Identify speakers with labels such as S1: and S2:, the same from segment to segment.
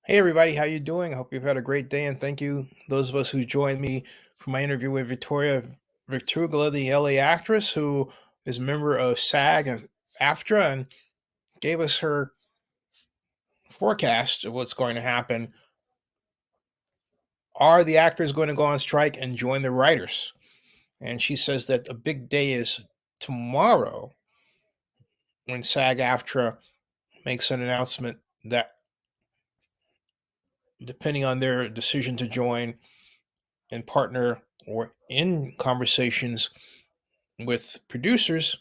S1: Hey everybody, how you doing? I hope you've had a great day, and thank you those of us who joined me for my interview with Victoria, the LA actress who is a member of SAG and AFTRA, and gave us her forecast of what's going to happen. Are the actors going to go on strike and join the writers? And she says that a big day is tomorrow when SAG AFTRA makes an announcement that, depending on their decision to join and partner or in conversations with producers,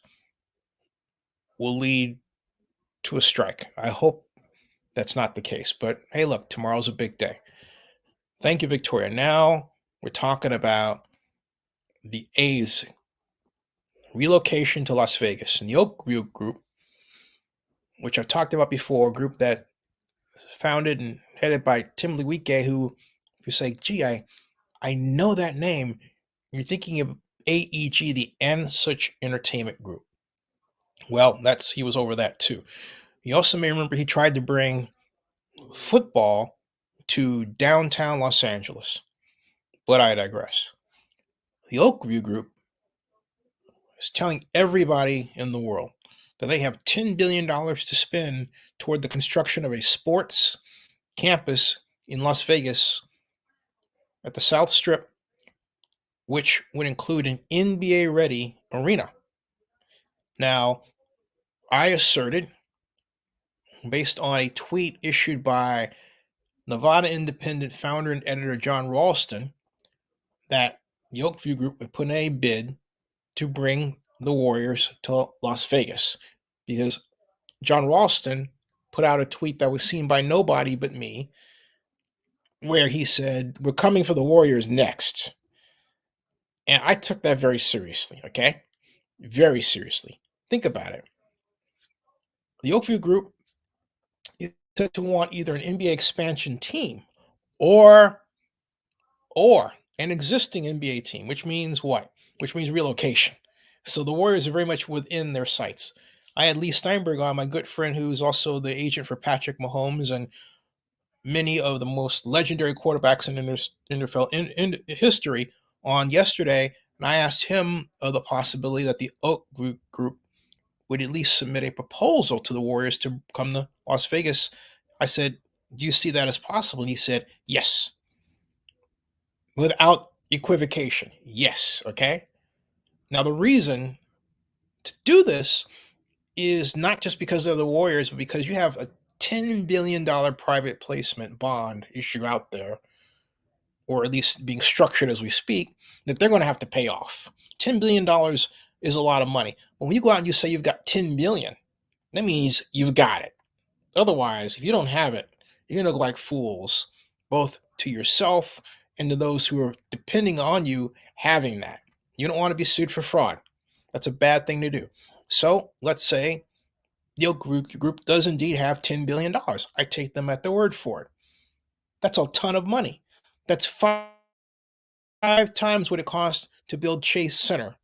S1: will lead to a strike. I hope that's not the case, but hey, look, tomorrow's a big day. Thank you, Victoria. Now we're talking about the A's relocation to Las Vegas and the Oakview Group, which I've talked about before, a group that founded and headed by Tim Leiweke, who, if you say, gee, I know that name, you're thinking of AEG, the And Such Entertainment Group. Well, he was over that too. You also may remember he tried to bring football to downtown Los Angeles, but I digress. The Oakview Group is telling everybody in the world that they have $10 billion to spend toward the construction of a sports campus in Las Vegas at the South Strip, which would include an NBA ready arena. Now, I asserted, based on a tweet issued by Nevada Independent founder and editor John Ralston, that the Oakview Group would put in a bid to bring the Warriors to Las Vegas, because John Ralston put out a tweet that was seen by nobody but me, where he said, "We're coming for the Warriors next." And I took that very seriously, okay? Very seriously. Think about it. The Oakview Group is said to want either an NBA expansion team or an existing NBA team, which means what? Which means relocation. So the Warriors are very much within their sights. I had Lee Steinberg on, my good friend, who's also the agent for Patrick Mahomes and many of the most legendary quarterbacks in NFL in history, on yesterday, and I asked him of the possibility that the Oak Group would at least submit a proposal to the Warriors to come to Las Vegas. I said, "Do you see that as possible?" And he said, "Yes," without equivocation. Yes. Okay. Now, the reason to do this is not just because they're the Warriors, but because you have a $10 billion private placement bond issue out there, or at least being structured as we speak, that they're going to have to pay off. $10 billion is a lot of money. When you go out and you say you've got 10 billion, that means you've got it. Otherwise, if you don't have it, you're going to look like fools, both to yourself and to those who are depending on you having that. You don't want to be sued for fraud. That's a bad thing to do. So let's say the Oak Group does indeed have $10 billion. I take them at their word for it. That's a ton of money. That's five times what it costs to build Chase Center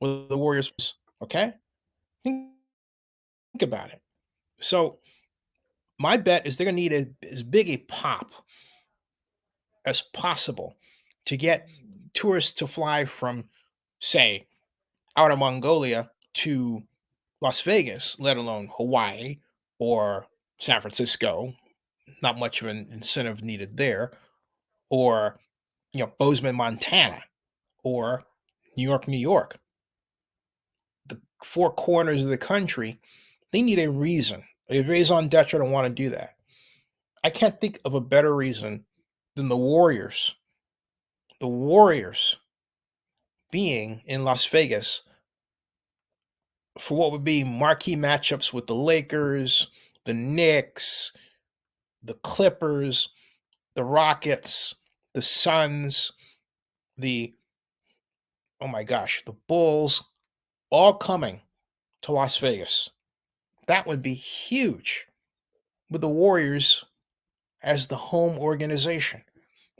S1: with the Warriors. Okay? Think about it. So my bet is they're going to need as big a pop as possible to get tourists to fly from, say, out of Mongolia to Las Vegas, let alone Hawaii or San Francisco. Not much of an incentive needed there. Or, Bozeman, Montana, or New York, New York. The four corners of the country, they need a reason, a raison d'etre to want to do that. I can't think of a better reason than the Warriors. The Warriors being in Las Vegas for what would be marquee matchups with the Lakers, the Knicks, the Clippers, the Rockets, the Suns, the, oh my gosh, the Bulls, all coming to Las Vegas. That would be huge, with the Warriors as the home organization.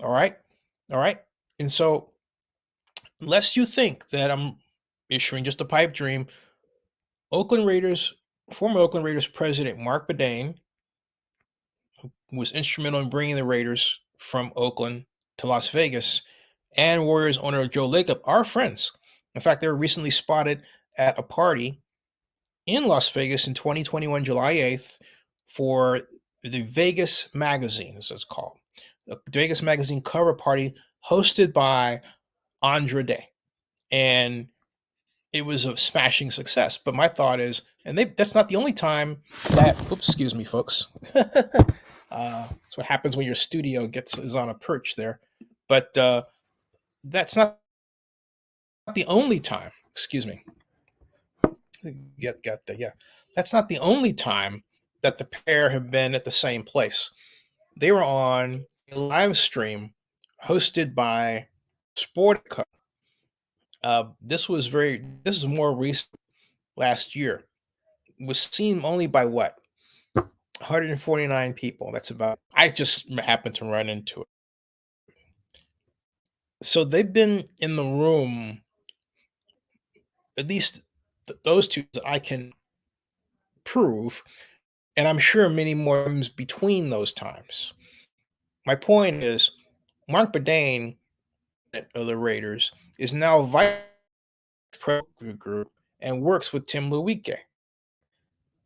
S1: All right. All right. And so, lest you think that I'm issuing just a pipe dream, former Oakland Raiders president Marc Badain, was instrumental in bringing the Raiders from Oakland to Las Vegas, and Warriors owner Joe Lacob are friends. In fact, they were recently spotted at a party in Las Vegas in 2021, July 8th, for the Vegas Magazine, as it's called. The Vegas Magazine cover party hosted by Andra Day. And it was a smashing success. But my thought is, and that's not the only time that, oops, excuse me, folks. That's what happens when your studio is on a perch there. But that's not the only time. Excuse me. Get that? Yeah, that's not the only time that the pair have been at the same place. They were on a live stream hosted by Sportica. This is more recent, last year. Was seen only by what? 149 people. That's about. I just happened to run into it. So they've been in the room, at least those two that I can prove, and I'm sure many more times between those times. My point is, Marc Badain of the Raiders is now vice president group and works with Tim Leiweke.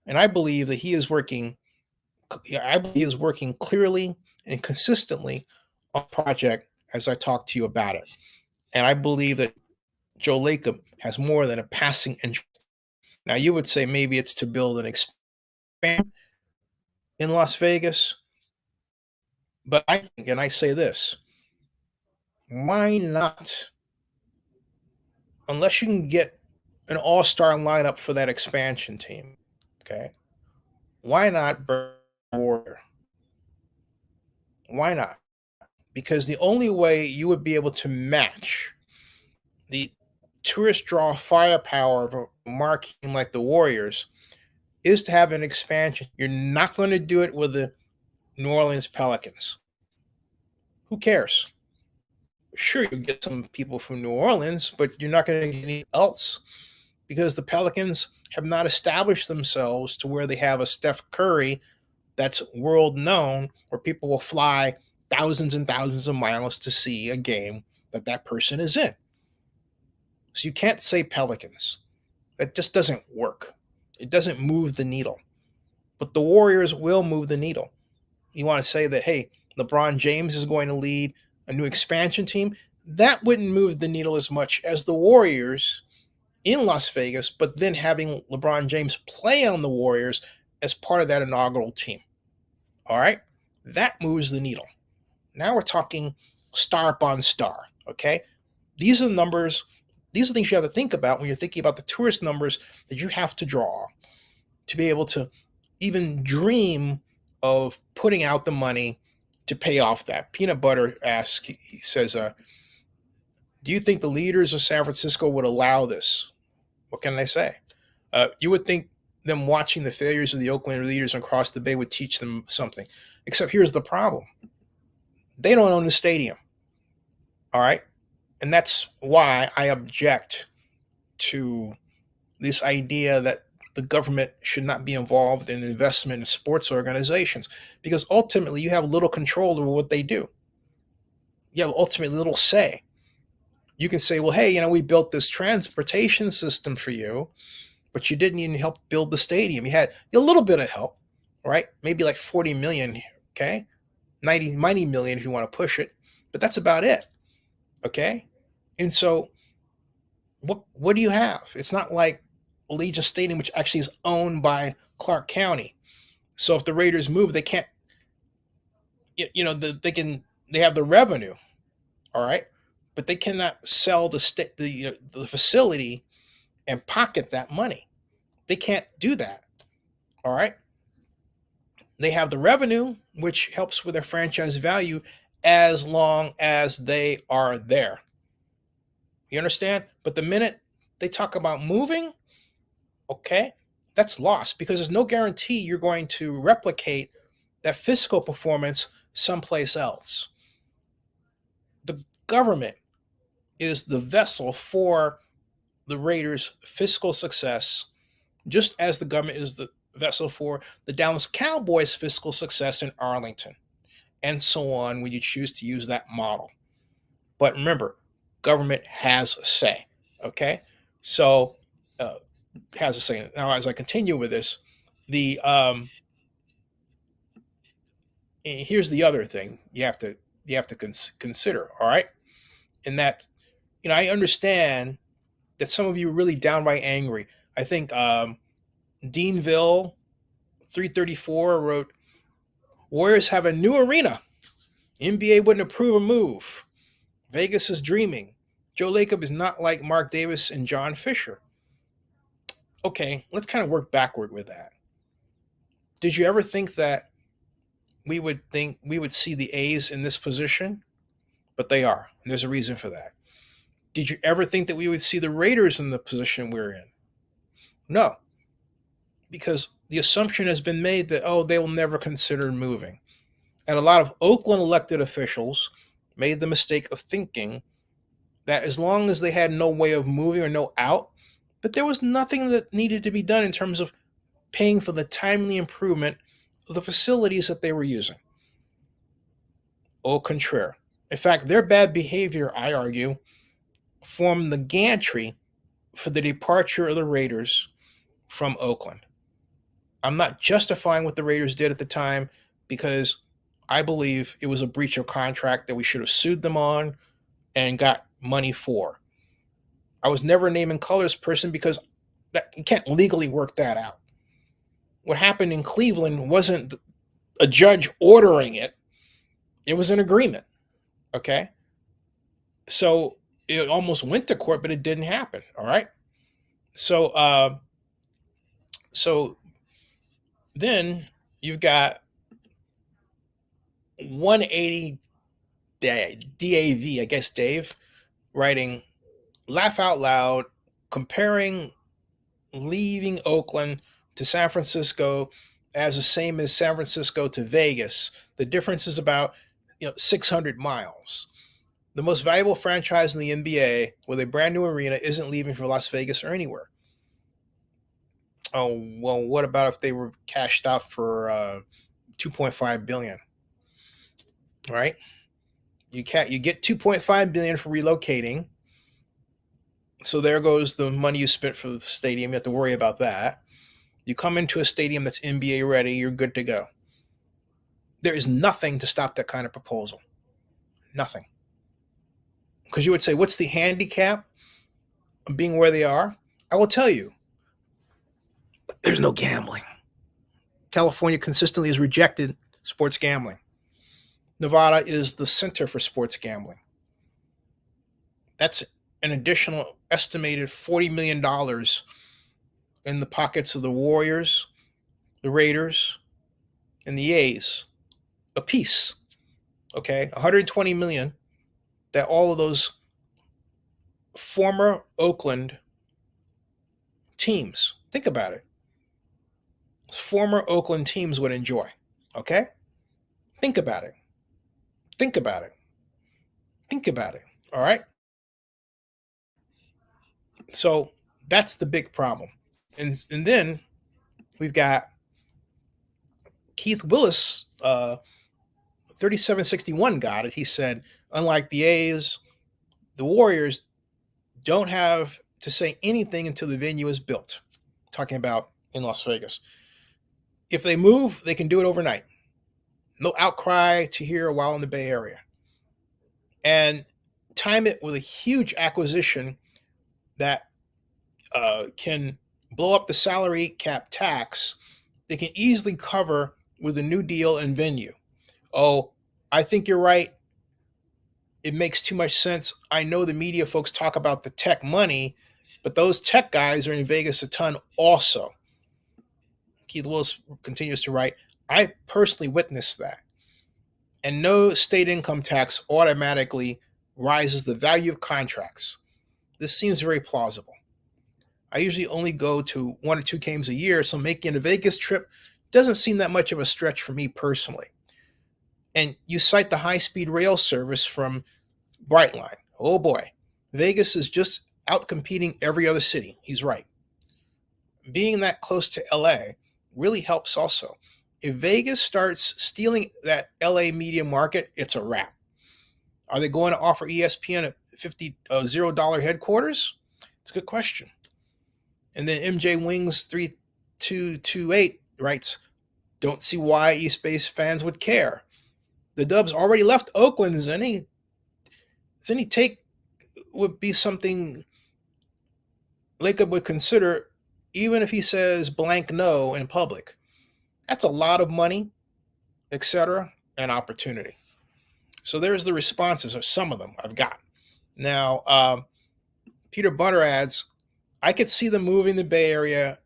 S1: And I believe that he is working. I believe he is working clearly and consistently on a project as I talk to you about it. And I believe that Joe Lacob has more than a passing interest. Now, you would say maybe it's to build an expand in Las Vegas, but I think, and I say this, why not? Unless you can get an all-star lineup for that expansion team, okay? Why not Warrior? Why not? Because the only way you would be able to match the tourist draw firepower of a marquee like the Warriors is to have an expansion. You're not going to do it with the New Orleans Pelicans. Who cares? Sure, you get some people from New Orleans, but you're not going to get anything else because the Pelicans have not established themselves to where they have a Steph Curry that's world known, where people will fly thousands and thousands of miles to see a game that person is in. So you can't say Pelicans. That just doesn't work. It doesn't move the needle. But the Warriors will move the needle. You want to say that, hey, LeBron James is going to lead a new expansion team? That wouldn't move the needle as much as the Warriors in Las Vegas, but then having LeBron James play on the Warriors as part of that inaugural team. All right? That moves the needle. Now we're talking star upon star, okay? These are the numbers, these are things you have to think about when you're thinking about the tourist numbers that you have to draw to be able to even dream of putting out the money to pay off that. Peanut Butter asks, he says, do you think the leaders of San Francisco would allow this? What can I say? You would think them watching the failures of the Oakland leaders across the bay would teach them something. Except here's the problem. They don't own the stadium. All right? And that's why I object to this idea that the government should not be involved in investment in sports organizations, because ultimately you have little control over what they do. You have ultimately little say. You can say, well, hey, we built this transportation system for you, but you didn't even help build the stadium. You had a little bit of help, right? Maybe like 40 million, okay? 90 million if you want to push it, but that's about it, okay? And so what do you have? It's not like Allegiant Stadium, which actually is owned by Clark County. So if the Raiders move, they can't, they have the revenue, all right, but they cannot sell the facility and pocket that money. They can't do that, all right. They have the revenue, which helps with their franchise value as long as they are there. You understand? But the minute they talk about moving, okay, that's lost because there's no guarantee you're going to replicate that fiscal performance someplace else. The government is the vessel for the Raiders' fiscal success, just as the government is the vessel for the Dallas Cowboys' fiscal success in Arlington, and so on when you choose to use that model. But remember, government has a say. Okay, so uh, has a say. Now, as I continue with this, the here's the other thing you have to consider. All right, and that I understand that some of you are really downright angry. I think Deanville 334 wrote, "Warriors have a new arena. NBA wouldn't approve a move. Vegas is dreaming. Joe Lacob is not like Mark Davis and John Fisher." Okay, let's kind of work backward with that. Did you ever think that we would see the A's in this position? But they are, and there's a reason for that. Did you ever think that we would see the Raiders in the position we're in? No, because the assumption has been made that, oh, they will never consider moving. And a lot of Oakland elected officials made the mistake of thinking that as long as they had no way of moving or no out, that there was nothing that needed to be done in terms of paying for the timely improvement of the facilities that they were using. Au contraire. In fact, their bad behavior, I argue, formed the gantry for the departure of the Raiders from Oakland. I'm not justifying what the Raiders did at the time because I believe it was a breach of contract that we should have sued them on and got money for. I was never a name and colors person because you can't legally work that out. What happened in Cleveland wasn't a judge ordering it. It was an agreement. Okay. So it almost went to court, but it didn't happen. All right. So, so then you've got 180 DAV, I guess Dave, writing, laugh out loud, comparing leaving Oakland to San Francisco as the same as San Francisco to Vegas. The difference is about 600 miles. The most valuable franchise in the NBA with a brand new arena isn't leaving for Las Vegas or anywhere. Oh, well, what about if they were cashed out for 2.5 billion? Right? You get 2.5 billion for relocating. So there goes the money you spent for the stadium. You have to worry about that. You come into a stadium that's NBA ready, you're good to go. There is nothing to stop that kind of proposal. Nothing. Because you would say, what's the handicap of being where they are? I will tell you, there's no gambling. California consistently has rejected sports gambling. Nevada is the center for sports gambling. That's an additional estimated $40 million in the pockets of the Warriors, the Raiders, and the A's apiece. Okay, 120 million that all of those former Oakland teams, think about it, former Oakland teams would enjoy. Okay, think about it. Think about it. Think about it. All right. So that's the big problem. And then we've got Keith Willis, 3761 got it. He said, unlike the A's, the Warriors don't have to say anything until the venue is built. Talking about in Las Vegas. If they move, they can do it overnight. No outcry to hear while in the Bay Area. And time it with a huge acquisition that can blow up the salary cap tax. They can easily cover with a new deal and venue. Oh, I think you're right. It makes too much sense. I know the media folks talk about the tech money, but those tech guys are in Vegas a ton also. Keith Willis continues to write, I personally witnessed that. And no state income tax automatically rises the value of contracts. This seems very plausible. I usually only go to 1 or 2 games a year, so making a Vegas trip doesn't seem that much of a stretch for me personally. And you cite the high-speed rail service from Brightline. Oh boy, Vegas is just out competing every other city. He's right. Being that close to LA, really helps also. If Vegas starts stealing that LA media market, it's a wrap. Are they going to offer ESPN a $50 headquarters? It's a good question. And then MJ Wings 3228 writes, don't see why East Bay fans would care. The Dubs already left Oakland. Does any take would be something Lacob would consider, even if he says blank no in public? That's a lot of money, etc., and opportunity. So there's the responses of some of them I've got. Now, Peter Butter adds, I could see them moving the Bay Area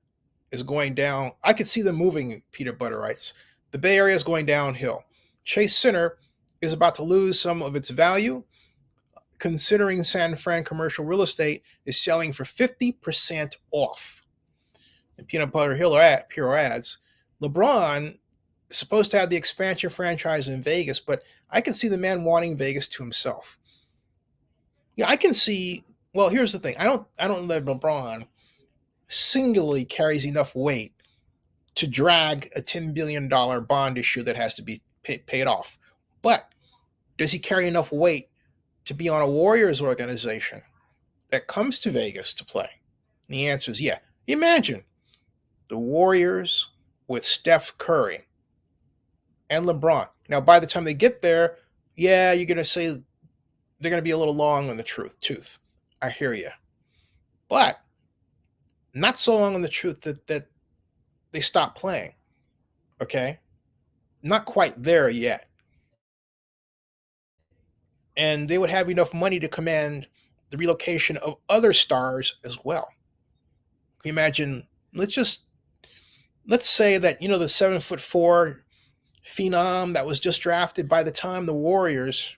S1: is going down. I could see them moving, Peter Butter writes. The Bay Area is going downhill. Chase Center is about to lose some of its value, considering San Fran commercial real estate is selling for 50% off. And Peanut Butter Hero adds, LeBron is supposed to have the expansion franchise in Vegas, but I can see the man wanting Vegas to himself. Yeah, I can see. Well, here's the thing. I don't know that LeBron singularly carries enough weight to drag a $10 billion bond issue that has to be paid off. But does he carry enough weight to be on a Warriors organization that comes to Vegas to play? And the answer is yeah. Imagine the Warriors with Steph Curry and LeBron. Now, by the time they get there, yeah, you're going to say they're going to be a little long on the tooth. I hear you. But not so long on the truth that they stop playing. Okay? Not quite there yet. And they would have enough money to command the relocation of other stars as well. Can you imagine? Let's say that, the 7'4" phenom that was just drafted, by the time the Warriors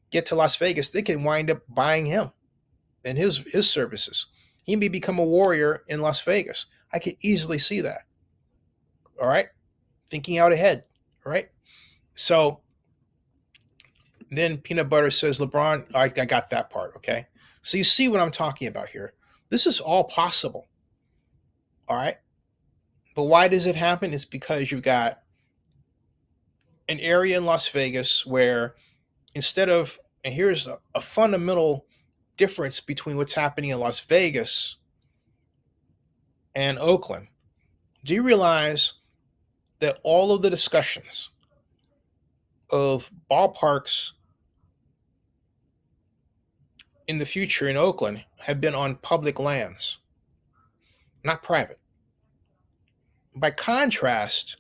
S1: get to Las Vegas, they can wind up buying him and his services. He may become a Warrior in Las Vegas. I could easily see that. All right? Thinking out ahead. All right? So then Peanut Butter says, LeBron, I got that part, okay? So you see what I'm talking about here. This is all possible. All right? But why does it happen? It's because you've got an area in Las Vegas where instead of, and here's a fundamental difference between what's happening in Las Vegas and Oakland. Do you realize that all of the discussions of ballparks in the future in Oakland have been on public lands, not private? By contrast,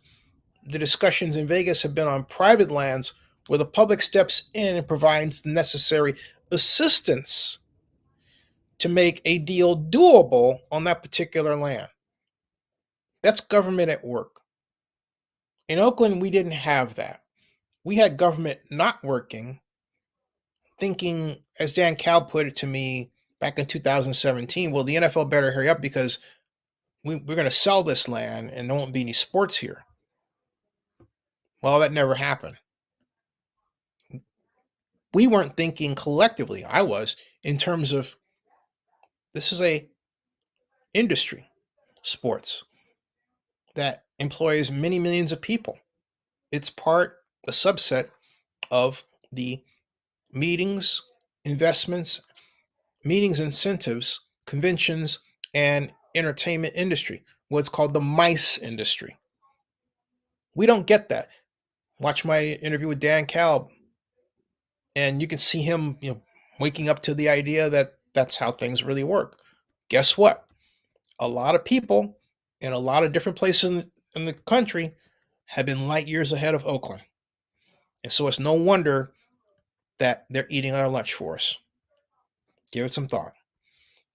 S1: the discussions in Vegas have been on private lands where the public steps in and provides necessary assistance to make a deal doable on that particular land. That's government at work. In Oakland, we didn't have that. We had government not working, thinking, as Dan Cal put it to me back in 2017, well, the NFL better hurry up because we're going to sell this land and there won't be any sports here. Well, that never happened. We weren't thinking collectively. I was, in terms of this is a industry, sports, that employs many millions of people. It's a subset of the meetings, incentives, conventions, and entertainment industry, what's called the MICE industry. We don't get that. Watch my interview with Dan Calb, and you can see him, waking up to the idea that that's how things really work. Guess what? A lot of people in a lot of different places in the country have been light years ahead of Oakland. And so it's no wonder that they're eating our lunch for us. Give it some thought.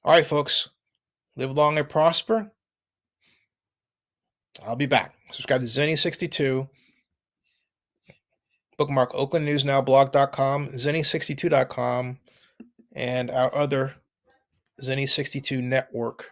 S1: All right, folks. Live long and prosper. I'll be back. Subscribe to Zenny62. Bookmark OaklandNewsNowBlog.com, Zenny62.com, and our other Zenny62 network